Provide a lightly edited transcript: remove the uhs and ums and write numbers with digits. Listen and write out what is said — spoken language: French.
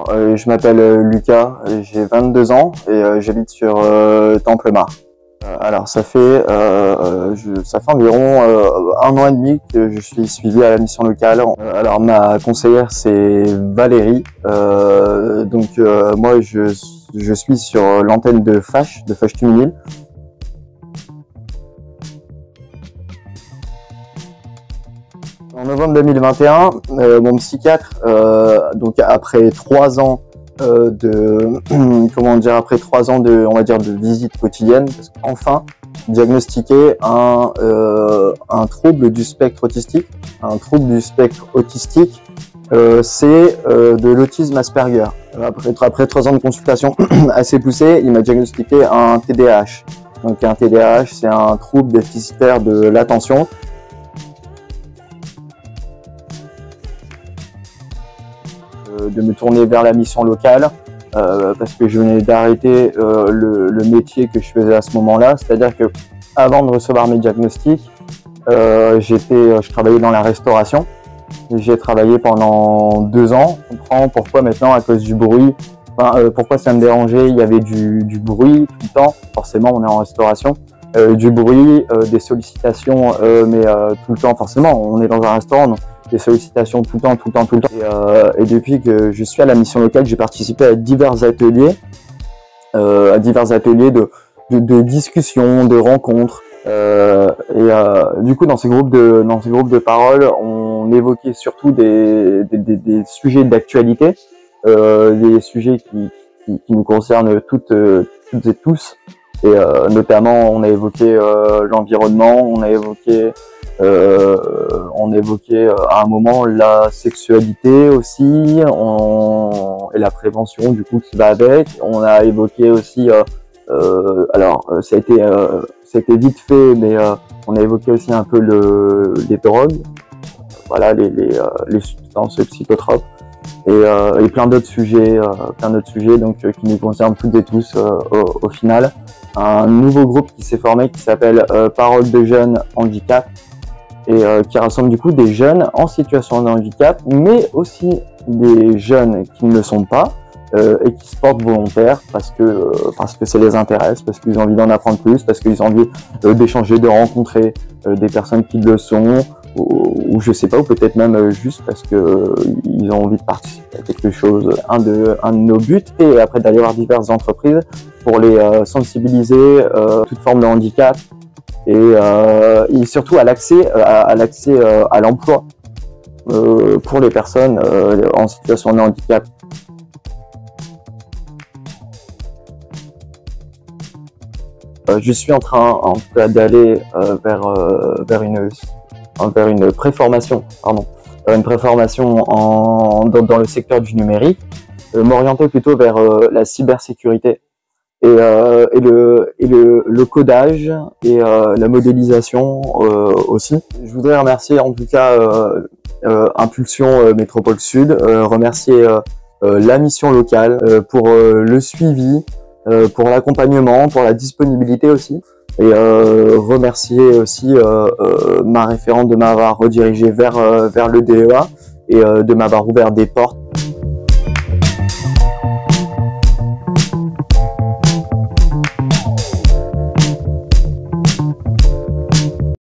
Je m'appelle Lucas, j'ai 22 ans et j'habite sur Templemar. Alors ça fait environ 1 an et demi que je suis suivi à la mission locale. Alors ma conseillère c'est Valérie. Moi je suis sur l'antenne de Fache Tuminil. En novembre 2021, mon psychiatre, donc après 3 ans après 3 ans de, on va dire, de visite quotidienne, parce qu'enfin diagnostiqué un trouble du spectre autistique. Un trouble du spectre autistique, c'est de l'autisme Asperger. Après 3 ans de consultation assez poussée, il m'a diagnostiqué un TDAH. Donc un TDAH, c'est un trouble déficitaire de l'attention. De me tourner vers la mission locale parce que je venais d'arrêter le métier que je faisais à ce moment-là, c'est-à-dire que avant de recevoir mes diagnostics, je travaillais dans la restauration. J'ai travaillé pendant 2 ans. Je comprends pourquoi maintenant, à cause du bruit, pourquoi ça me dérangeait. Il y avait du bruit tout le temps, forcément on est en restauration, du bruit, des sollicitations, mais tout le temps, forcément on est dans un restaurant, donc des sollicitations tout le temps. Et depuis que je suis à la mission locale, j'ai participé à divers ateliers de discussions, de rencontres. Du coup, dans ces groupes de parole, on évoquait surtout des sujets d'actualité, des sujets qui nous concernent toutes et tous. Et notamment, on a évoqué l'environnement, on a évoqué à un moment la sexualité aussi, et la prévention du coup qui va avec. On a évoqué aussi, ça a été vite fait, mais on a évoqué aussi un peu les drogues, voilà, les substances psychotropes et plein d'autres sujets, donc qui nous concernent toutes et tous au final. Un nouveau groupe qui s'est formé qui s'appelle Parole de jeunes handicap et qui rassemble du coup des jeunes en situation de handicap, mais aussi des jeunes qui ne le sont pas et qui se portent volontaires parce que ça les intéresse, parce qu'ils ont envie d'en apprendre plus, parce qu'ils ont envie d'échanger, de rencontrer des personnes qui le sont, ou je sais pas, ou peut-être même juste parce que ils ont envie de participer à quelque chose, un de nos buts, et après d'aller voir diverses entreprises pour les sensibiliser toute forme de handicap et surtout à l'accès à l'emploi pour les personnes en situation de handicap. Je suis en train en tout cas d'aller vers une préformation, dans le secteur du numérique, m'orienter plutôt vers la cybersécurité et le codage et la modélisation aussi. Je voudrais remercier en tout cas Impulsion Métropole Sud, remercier la mission locale pour le suivi, pour l'accompagnement, pour la disponibilité aussi. Et remercier aussi ma référente de m'avoir redirigé vers le DEA et de m'avoir ouvert des portes.